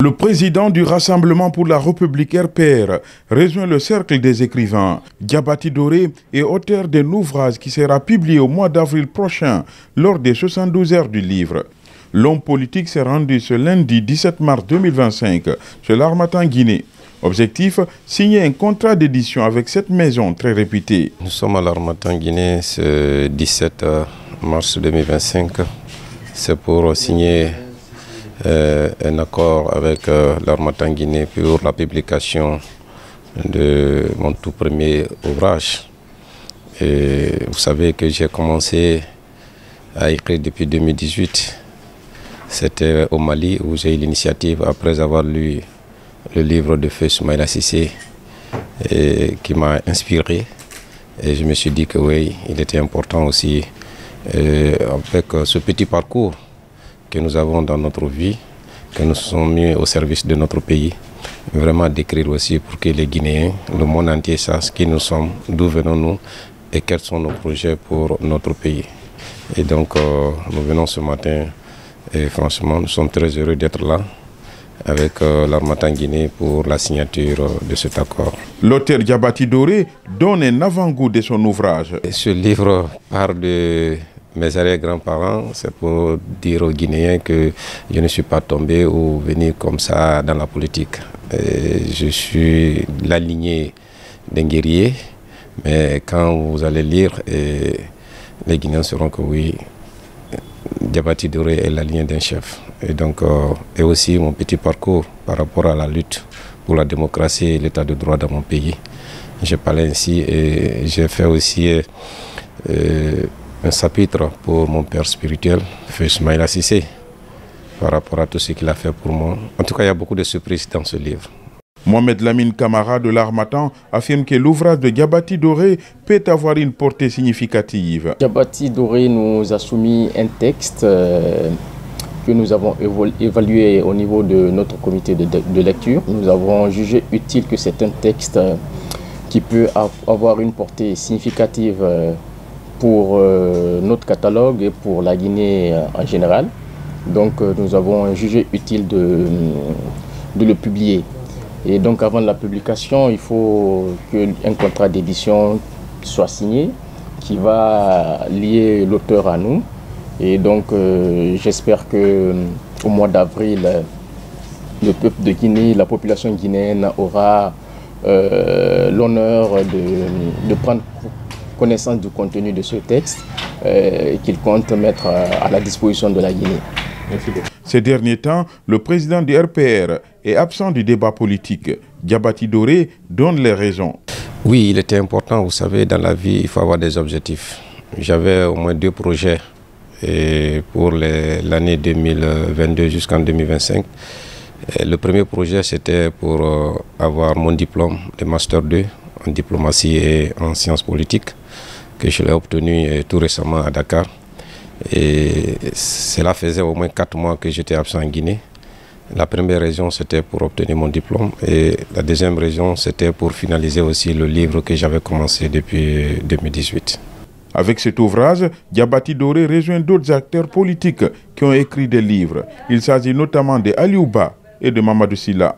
Le président du Rassemblement pour la République RPR rejoint le cercle des écrivains. Diabaty Doré est auteur d'un ouvrage qui sera publié au mois d'avril prochain lors des 72 heures du livre. L'homme politique s'est rendu ce lundi 17 mars 2025 chez l'Harmattan Guinée. Objectif, signer un contrat d'édition avec cette maison très réputée. Nous sommes à l'Harmattan Guinée ce 17 mars 2025. C'est pour signer un accord avec l'Harmattan Guinée pour la publication de mon tout premier ouvrage. Et vous savez que j'ai commencé à écrire depuis 2018. C'était au Mali où j'ai eu l'initiative après avoir lu le livre de Feu Soumaïla Cissé qui m'a inspiré. Et je me suis dit que oui, il était important aussi avec ce petit parcours que nous avons dans notre vie, que nous sommes mis au service de notre pays, vraiment d'écrire aussi pour que les Guinéens, le monde entier sachent qui nous sommes, d'où venons-nous et quels sont nos projets pour notre pays. Et donc nous venons ce matin et franchement nous sommes très heureux d'être là avec l'Harmattan Guinée pour la signature de cet accord. L'auteur Diabaty Doré donne un avant-goût de son ouvrage. Et ce livre parle de mes arrière-grands-parents, c'est pour dire aux Guinéens que je ne suis pas tombé ou venu comme ça dans la politique. Et je suis la lignée d'un guerrier, mais quand vous allez lire, les Guinéens sauront que oui, Diabaty Doré est la lignée d'un chef. Et donc, et aussi mon petit parcours par rapport à la lutte pour la démocratie et l'état de droit dans mon pays. J'ai parlé ainsi et j'ai fait aussi un chapitre pour mon père spirituel, Feu Soumaïla Cissé, par rapport à tout ce qu'il a fait pour moi. En tout cas, il y a beaucoup de surprises dans ce livre. Mohamed Lamine Camara de l'Harmattan affirme que l'ouvrage de Diabaty Doré peut avoir une portée significative. Diabaty Doré nous a soumis un texte que nous avons évalué au niveau de notre comité de lecture. Nous avons jugé utile que c'est un texte qui peut avoir une portée significative pour notre catalogue et pour la Guinée en général. Donc nous avons jugé utile de le publier. Et donc avant la publication, il faut qu'un contrat d'édition soit signé qui va lier l'auteur à nous. Et donc j'espère qu'au mois d'avril, le peuple de Guinée, la population guinéenne aura l'honneur de prendre connaissance du contenu de ce texte qu'il compte mettre à la disposition de la Guinée. Merci beaucoup. Ces derniers temps, le président du RPR est absent du débat politique. Diabaty Doré donne les raisons. Oui, il était important, vous savez, dans la vie, il faut avoir des objectifs. J'avais au moins 2 projets pour l'année 2022 jusqu'en 2025. Le premier projet, c'était pour avoir mon diplôme de Master 2 en diplomatie et en sciences politiques, que je l'ai obtenu tout récemment à Dakar. Et cela faisait au moins 4 mois que j'étais absent en Guinée. La première raison, c'était pour obtenir mon diplôme. Et la deuxième raison, c'était pour finaliser aussi le livre que j'avais commencé depuis 2018. Avec cet ouvrage, Diabaty Doré rejoint d'autres acteurs politiques qui ont écrit des livres. Il s'agit notamment de Aliou Ba et de Mamadou Sylla.